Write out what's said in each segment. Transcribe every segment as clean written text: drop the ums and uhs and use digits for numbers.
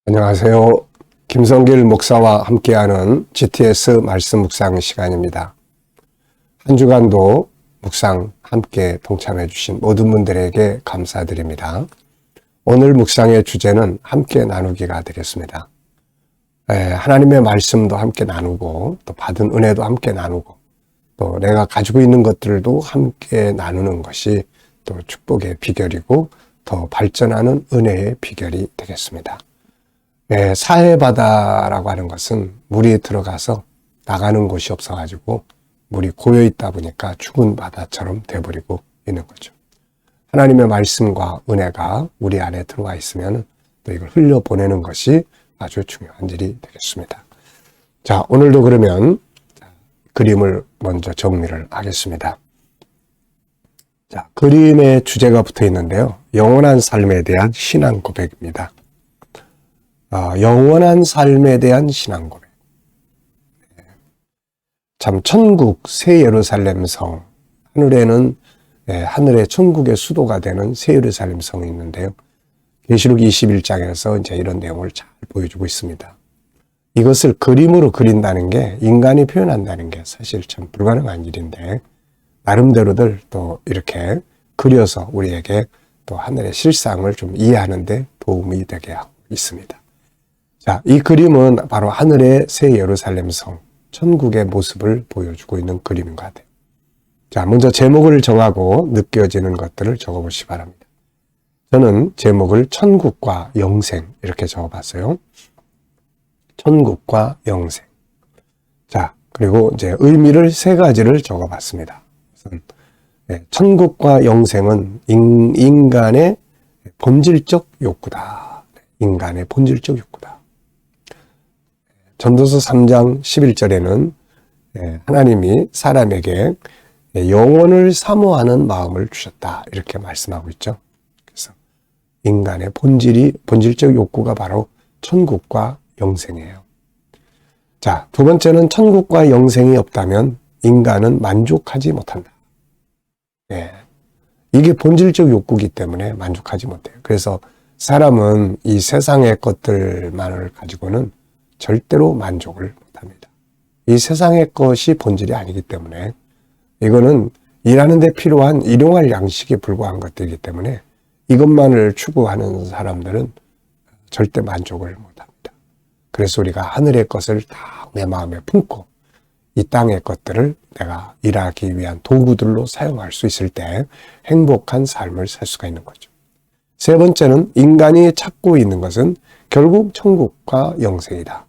안녕하세요. 김성길 목사와 함께하는 GTS 말씀 묵상 시간입니다. 한 주간도 묵상 함께 동참해 주신 모든 분들에게 감사드립니다. 오늘 묵상의 주제는 함께 나누기가 되겠습니다. 하나님의 말씀도 함께 나누고 또 받은 은혜도 함께 나누고 또 내가 가지고 있는 것들도 함께 나누는 것이 또 축복의 비결이고 더 발전하는 은혜의 비결이 되겠습니다. 사해바다라고 하는 것은 물이 들어가서 나가는 곳이 없어가지고 물이 고여있다 보니까 죽은 바다처럼 돼버리고 있는 거죠. 하나님의 말씀과 은혜가 우리 안에 들어와 있으면 또 이걸 흘려보내는 것이 아주 중요한 일이 되겠습니다. 자, 오늘도 그러면 그림을 먼저 정리를 하겠습니다. 자, 그림의 주제가 붙어 있는데요. 영원한 삶에 대한 신앙 고백입니다. 영원한 삶에 대한 신앙 고백. 참 천국 새 예루살렘 성, 하늘에는 하늘의 천국의 수도가 되는 새 예루살렘 성이 있는데요. 계시록 21장에서 이제 이런 내용을 잘 보여주고 있습니다. 이것을 그림으로 그린다는 게, 인간이 표현한다는 게 사실 참 불가능한 일인데 나름대로들 또 이렇게 그려서 우리에게 또 하늘의 실상을 좀 이해하는 데 도움이 되게 하고 있습니다. 자, 이 그림은 바로 하늘의 새 예루살렘 성, 천국의 모습을 보여주고 있는 그림인 것 같아요. 자, 먼저 제목을 정하고 느껴지는 것들을 적어보시기 바랍니다. 저는 제목을 천국과 영생 이렇게 적어봤어요. 천국과 영생. 자, 그리고 이제 의미를 세 가지를 적어봤습니다. 천국과 영생은 인간의 본질적 욕구다. 인간의 본질적 욕구다. 전도서 3장 11절에는 하나님이 사람에게 영혼을 사모하는 마음을 주셨다. 이렇게 말씀하고 있죠. 그래서 인간의 본질적 욕구가 바로 천국과 영생이에요. 자, 두 번째는 천국과 영생이 없다면 인간은 만족하지 못한다. 이게 본질적 욕구이기 때문에 만족하지 못해요. 그래서 사람은 이 세상의 것들만을 가지고는 절대로 만족을 못합니다. 이 세상의 것이 본질이 아니기 때문에 이거는 일하는 데 필요한 일용할 양식에 불과한 것들이기 때문에 이것만을 추구하는 사람들은 절대 만족을 못합니다. 그래서 우리가 하늘의 것을 다 내 마음에 품고 이 땅의 것들을 내가 일하기 위한 도구들로 사용할 수 있을 때 행복한 삶을 살 수가 있는 거죠. 세 번째는 인간이 찾고 있는 것은 결국 천국과 영생이다.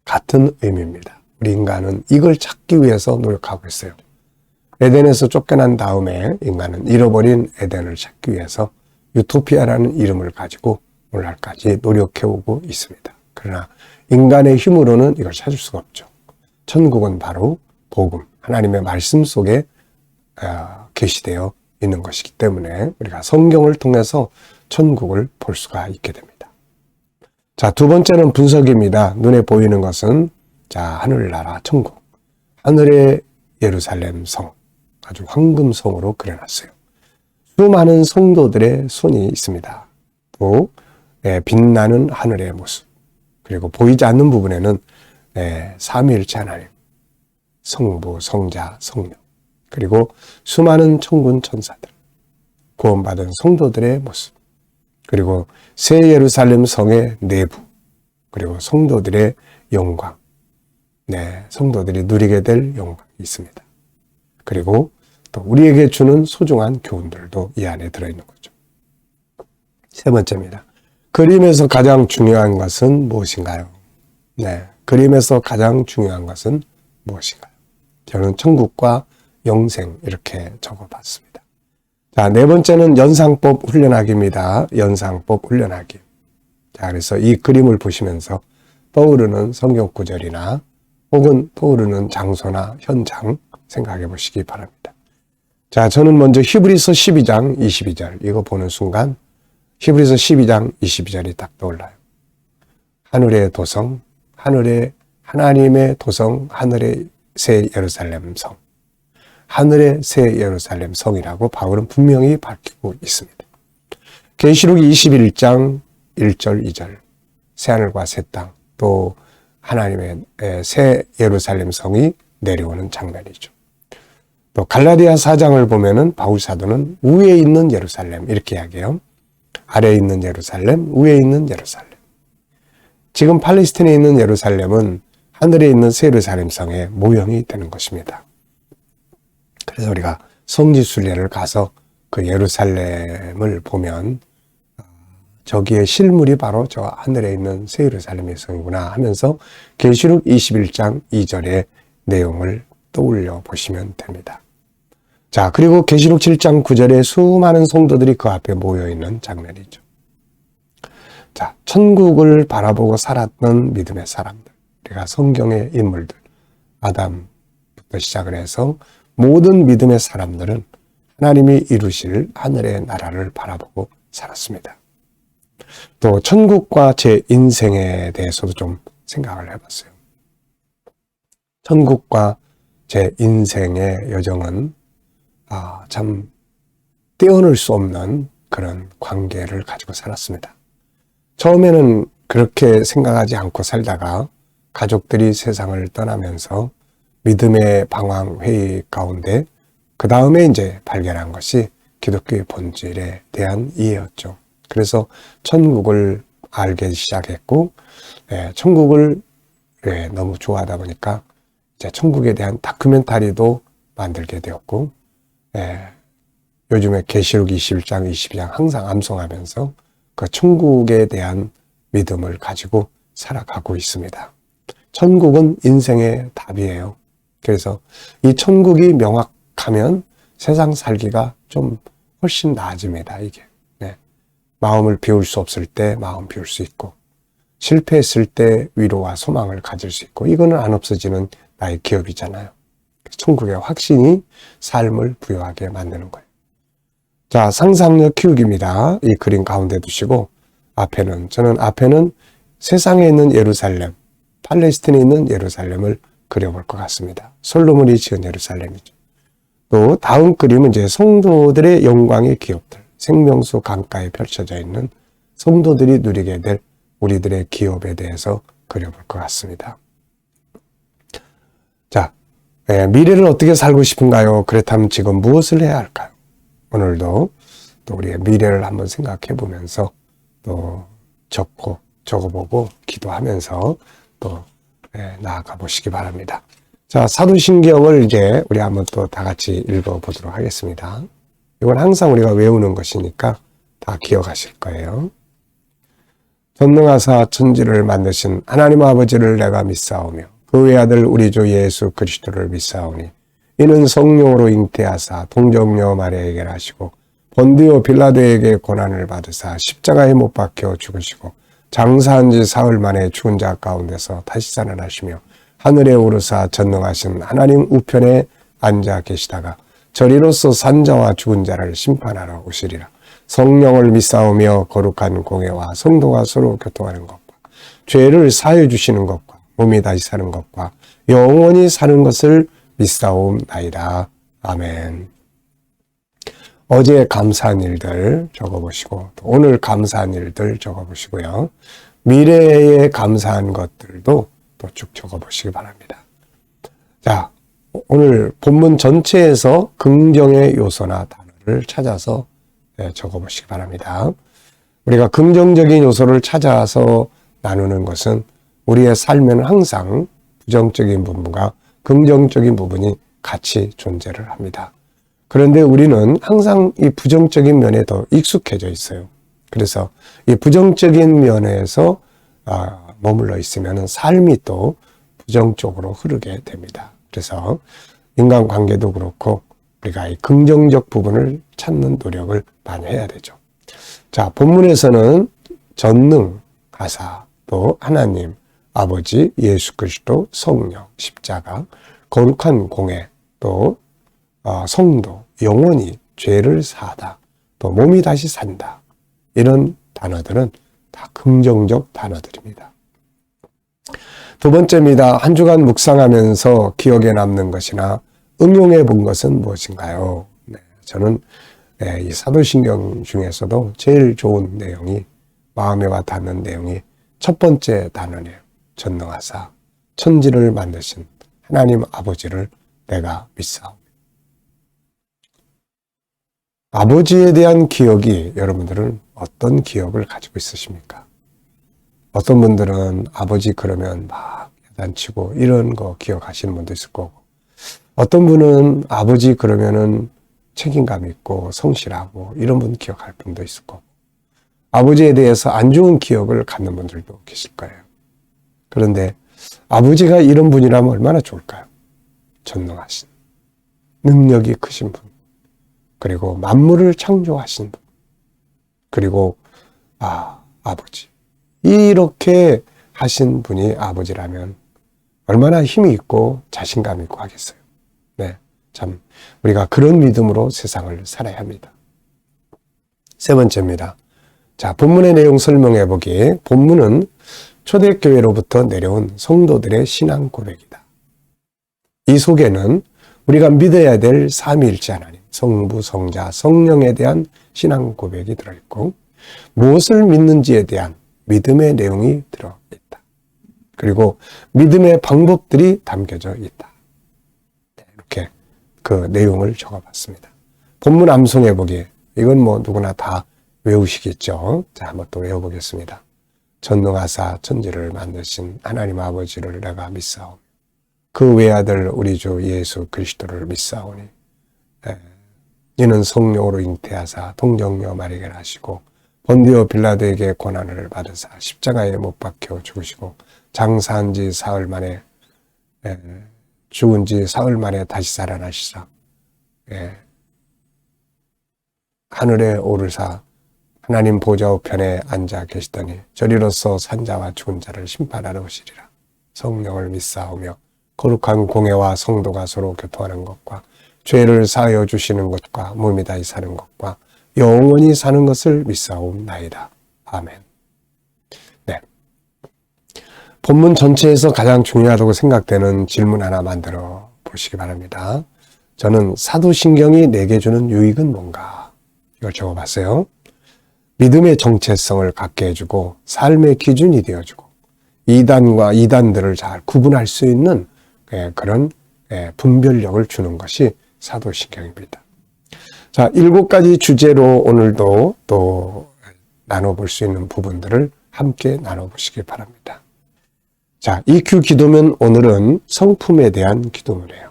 같은 의미입니다. 우리 인간은 이걸 찾기 위해서 노력하고 있어요. 에덴에서 쫓겨난 다음에 인간은 잃어버린 에덴을 찾기 위해서 유토피아라는 이름을 가지고 오늘날까지 노력해오고 있습니다. 그러나 인간의 힘으로는 이걸 찾을 수가 없죠. 천국은 바로 복음, 하나님의 말씀 속에 계시되어 있는 것이기 때문에 우리가 성경을 통해서 천국을 볼 수가 있게 됩니다. 자, 두 번째는 분석입니다. 눈에 보이는 것은 하늘나라 천국, 하늘의 예루살렘 성, 아주 황금성으로 그려놨어요. 수많은 성도들의 손이 있습니다. 또 빛나는 하늘의 모습, 그리고 보이지 않는 부분에는 삼위일체 하나님, 성부, 성자, 성령, 그리고 수많은 천군 천사들, 구원받은 성도들의 모습, 그리고 새 예루살렘 성의 내부, 그리고 성도들의 영광, 성도들이 누리게 될 영광이 있습니다. 그리고 또 우리에게 주는 소중한 교훈들도 이 안에 들어있는 거죠. 세 번째입니다. 그림에서 가장 중요한 것은 무엇인가요? 그림에서 가장 중요한 것은 무엇인가요? 저는 천국과 영생 이렇게 적어봤습니다. 자, 네 번째는 연상법 훈련하기입니다. 연상법 훈련하기. 자, 그래서 이 그림을 보시면서 떠오르는 성경 구절이나 혹은 떠오르는 장소나 현장 생각해 보시기 바랍니다. 자, 저는 먼저 히브리서 12장 22절 이거 보는 순간 히브리서 12장 22절이 딱 떠올라요. 하늘의 도성, 하나님의 도성, 하늘의 새 예루살렘 성. 하늘의 새 예루살렘 성이라고 바울은 분명히 밝히고 있습니다. 계시록 21장 1절, 2절 새하늘과 새 땅, 또 하나님의 새 예루살렘 성이 내려오는 장면이죠. 또 갈라디아 4장을 보면은 바울 사도는 위에 있는 예루살렘 이렇게 이야기해요. 아래에 있는 예루살렘, 위에 있는 예루살렘. 지금 팔레스틴에 있는 예루살렘은 하늘에 있는 새 예루살렘 성의 모형이 되는 것입니다. 그래서 우리가 성지순례를 가서 그 예루살렘을 보면 저기에 실물이 바로 저 하늘에 있는 새 예루살렘의 성이구나 하면서 계시록 21장 2절의 내용을 떠올려 보시면 됩니다. 자, 그리고 계시록 7장 9절에 수많은 성도들이 그 앞에 모여 있는 장면이죠. 자, 천국을 바라보고 살았던 믿음의 사람들, 우리가 성경의 인물들, 아담부터 시작을 해서 모든 믿음의 사람들은 하나님이 이루실 하늘의 나라를 바라보고 살았습니다. 또 천국과 제 인생에 대해서도 좀 생각을 해봤어요. 천국과 제 인생의 여정은 참 떼어놓을 수 없는 그런 관계를 가지고 살았습니다. 처음에는 그렇게 생각하지 않고 살다가 가족들이 세상을 떠나면서 믿음의 방황 회의 가운데 그 다음에 이제 발견한 것이 기독교의 본질에 대한 이해였죠. 그래서 천국을 알기 시작했고, 천국을 너무 좋아하다 보니까 이제 천국에 대한 다큐멘터리도 만들게 되었고, 요즘에 계시록 21장, 22장 항상 암송하면서 그 천국에 대한 믿음을 가지고 살아가고 있습니다. 천국은 인생의 답이에요. 그래서 이 천국이 명확하면 세상 살기가 좀 훨씬 나아집니다, 이게. 마음을 비울 수 없을 때 마음 비울 수 있고, 실패했을 때 위로와 소망을 가질 수 있고, 이거는 안 없어지는 나의 기업이잖아요. 천국의 확신이 삶을 부여하게 만드는 거예요. 자, 상상력 키우기입니다. 이 그림 가운데 두시고, 저는 앞에는 세상에 있는 예루살렘, 팔레스틴에 있는 예루살렘을 그려볼 것 같습니다. 솔로몬이 지은 예루살렘이죠. 또 다음 그림은 이제 성도들의 영광의 기업들, 생명수 강가에 펼쳐져 있는 성도들이 누리게 될 우리들의 기업에 대해서 그려볼 것 같습니다. 자, 미래를 어떻게 살고 싶은가요? 그렇다면 지금 무엇을 해야 할까요? 오늘도 또 우리의 미래를 한번 생각해 보면서 또 적어보고 기도하면서 또 나아가 보시기 바랍니다. 자, 사도신경을 이제 우리 한번 또 다 같이 읽어보도록 하겠습니다. 이건 항상 우리가 외우는 것이니까 다 기억하실 거예요. 전능하사 천지를 만드신 하나님 아버지를 내가 믿사오며 그 외아들 우리 주 예수 그리스도를 믿사오니 이는 성령으로 잉태하사 동정녀 마리아에게 하시고 본디오 빌라도에게 고난을 받으사 십자가에 못 박혀 죽으시고 장사한 지 사흘 만에 죽은 자 가운데서 다시 살아나시며 하늘에 오르사 전능하신 하나님 우편에 앉아 계시다가 저리로서 산자와 죽은 자를 심판하러 오시리라. 성령을 믿사오며 거룩한 공회와 성도가 서로 교통하는 것과 죄를 사해 주시는 것과 몸이 다시 사는 것과 영원히 사는 것을 믿사옵나이다. 아멘. 어제 감사한 일들 적어보시고 오늘 감사한 일들 적어보시고요. 미래에 감사한 것들도 또 쭉 적어보시기 바랍니다. 자, 오늘 본문 전체에서 긍정의 요소나 단어를 찾아서 적어보시기 바랍니다. 우리가 긍정적인 요소를 찾아서 나누는 것은 우리의 삶에는 항상 부정적인 부분과 긍정적인 부분이 같이 존재를 합니다. 그런데 우리는 항상 이 부정적인 면에 더 익숙해져 있어요. 그래서 이 부정적인 면에서 머물러 있으면 삶이 또 부정적으로 흐르게 됩니다. 그래서 인간관계도 그렇고 우리가 이 긍정적 부분을 찾는 노력을 많이 해야 되죠. 자, 본문에서는 전능하사, 또 하나님, 아버지, 예수 그리스도, 성령, 십자가, 거룩한 공회, 또 성도, 영원히 죄를 사하다, 또 몸이 다시 산다. 이런 단어들은 다 긍정적 단어들입니다. 두 번째입니다. 한 주간 묵상하면서 기억에 남는 것이나 응용해 본 것은 무엇인가요? 저는 이 사도신경 중에서도 제일 좋은 내용이 마음에 와 닿는 내용이 첫 번째 단어네요. 전능하사 천지를 만드신 하나님 아버지를 내가 믿사오며. 아버지에 대한 기억이 여러분들은 어떤 기억을 가지고 있으십니까? 어떤 분들은 아버지 그러면 막 야단치고 이런 거 기억하시는 분도 있을 거고, 어떤 분은 아버지 그러면은 책임감 있고 성실하고 이런 분 기억할 분도 있을 거고, 아버지에 대해서 안 좋은 기억을 갖는 분들도 계실 거예요. 그런데 아버지가 이런 분이라면 얼마나 좋을까요? 전능하신, 능력이 크신 분, 그리고 만물을 창조하신 분, 그리고 아버지, 이렇게 하신 분이 아버지라면 얼마나 힘이 있고 자신감 있고 하겠어요. 네, 참 우리가 그런 믿음으로 세상을 살아야 합니다. 세 번째입니다. 자, 본문의 내용 설명해 보기에, 본문은 초대교회로부터 내려온 성도들의 신앙 고백이다. 이 속에는 우리가 믿어야 될 삼위일체 하나님, 성부, 성자, 성령에 대한 신앙 고백이 들어있고, 무엇을 믿는지에 대한 믿음의 내용이 들어있다. 그리고 믿음의 방법들이 담겨져 있다. 이렇게 그 내용을 적어봤습니다. 본문 암송해 보기에, 이건 뭐 누구나 다 외우시겠죠. 자, 한번 또 외워보겠습니다. 전능하사 천지를 만드신 하나님 아버지를 내가 믿사오며 그 외아들 우리 주 예수 그리스도를 믿사오니 이는 성령으로 잉태하사 동정녀 마리아를 하시고 본디오 빌라도에게 고난을 받으사 십자가에 못 박혀 죽으시고 장사한 지 사흘 만에 죽은 지 사흘 만에 다시 살아나시사 하늘에 오르사 하나님 보좌 우편에 앉아 계시더니 저리로서 산자와 죽은 자를 심판하러 오시리라. 성령을 믿사오며 거룩한 공회와 성도가 서로 교통하는 것과 죄를 사하여 주시는 것과 몸이 다시 사는 것과 영원히 사는 것을 믿사옵나이다. 아멘. 네. 본문 전체에서 가장 중요하다고 생각되는 질문 하나 만들어 보시기 바랍니다. 저는 사도신경이 내게 주는 유익은 뭔가? 이걸 적어봤어요. 믿음의 정체성을 갖게 해주고 삶의 기준이 되어주고 이단과 이단들을 잘 구분할 수 있는 그런 분별력을 주는 것이 사도신경입니다. 자, 7가지 주제로 오늘도 또 나눠볼 수 있는 부분들을 함께 나눠보시기 바랍니다. 자, EQ 기도면 오늘은 성품에 대한 기도문이에요.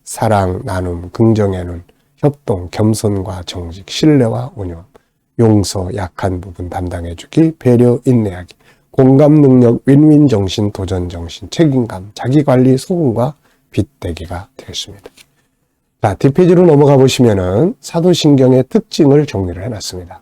사랑, 나눔, 긍정의 눈, 협동, 겸손과 정직, 신뢰와 온유함, 용서, 약한 부분 담당해주기, 배려, 인내하기, 공감 능력, 윈윈 정신, 도전 정신, 책임감, 자기관리, 소금과 빗대기가 되겠습니다. 자, 뒷페이지로 넘어가 보시면은 사도신경의 특징을 정리를 해놨습니다.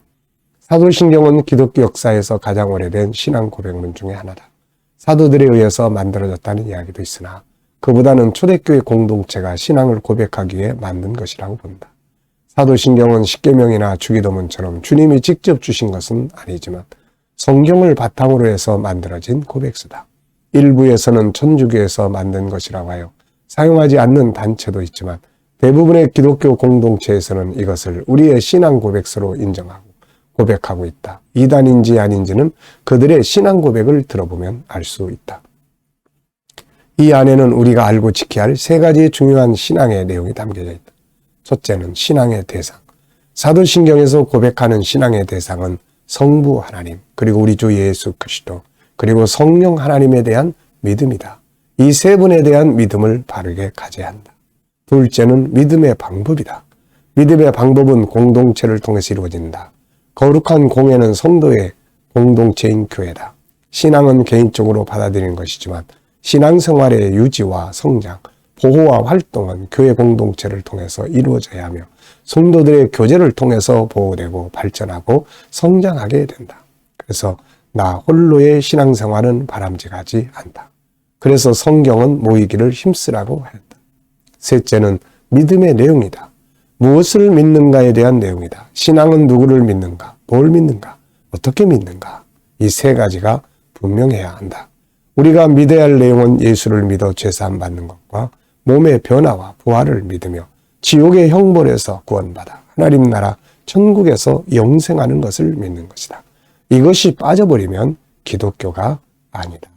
사도신경은 기독교 역사에서 가장 오래된 신앙 고백문 중에 하나다. 사도들에 의해서 만들어졌다는 이야기도 있으나 그보다는 초대교회 공동체가 신앙을 고백하기 위해 만든 것이라고 본다. 사도신경은 십계명이나 주기도문처럼 주님이 직접 주신 것은 아니지만 성경을 바탕으로 해서 만들어진 고백서다. 일부에서는 천주교에서 만든 것이라고 하여 사용하지 않는 단체도 있지만 대부분의 기독교 공동체에서는 이것을 우리의 신앙 고백서로 인정하고 고백하고 있다. 이단인지 아닌지는 그들의 신앙 고백을 들어보면 알 수 있다. 이 안에는 우리가 알고 지켜야 할 3가지 중요한 신앙의 내용이 담겨져 있다. 첫째는 신앙의 대상. 사도신경에서 고백하는 신앙의 대상은 성부 하나님, 그리고 우리 주 예수 그리스도, 그리고 성령 하나님에 대한 믿음이다. 이 3분에 대한 믿음을 바르게 가져야 한다. 둘째는 믿음의 방법이다. 믿음의 방법은 공동체를 통해서 이루어진다. 거룩한 공회는 성도의 공동체인 교회다. 신앙은 개인적으로 받아들이는 것이지만 신앙생활의 유지와 성장, 보호와 활동은 교회 공동체를 통해서 이루어져야 하며 성도들의 교제를 통해서 보호되고 발전하고 성장하게 된다. 그래서 나 홀로의 신앙생활은 바람직하지 않다. 그래서 성경은 모이기를 힘쓰라고 했다. 셋째는 믿음의 내용이다. 무엇을 믿는가에 대한 내용이다. 신앙은 누구를 믿는가, 뭘 믿는가, 어떻게 믿는가. 이 3가지가 분명해야 한다. 우리가 믿어야 할 내용은 예수를 믿어 죄사함 받는 것과 몸의 변화와 부활을 믿으며 지옥의 형벌에서 구원받아 하나님 나라 천국에서 영생하는 것을 믿는 것이다. 이것이 빠져버리면 기독교가 아니다.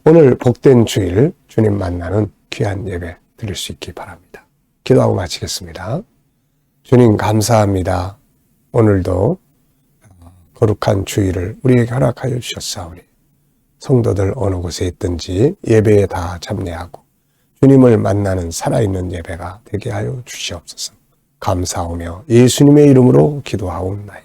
오늘 복된 주일 주님 만나는 귀한 예배 드릴 수 있기 바랍니다. 기도하고 마치겠습니다. 주님 감사합니다. 오늘도 거룩한 주일을 우리에게 허락하여 주셨사오니 성도들 어느 곳에 있든지 예배에 다 참여하고 주님을 만나는 살아있는 예배가 되게 하여 주시옵소서. 감사하며 예수님의 이름으로 기도하옵나이다.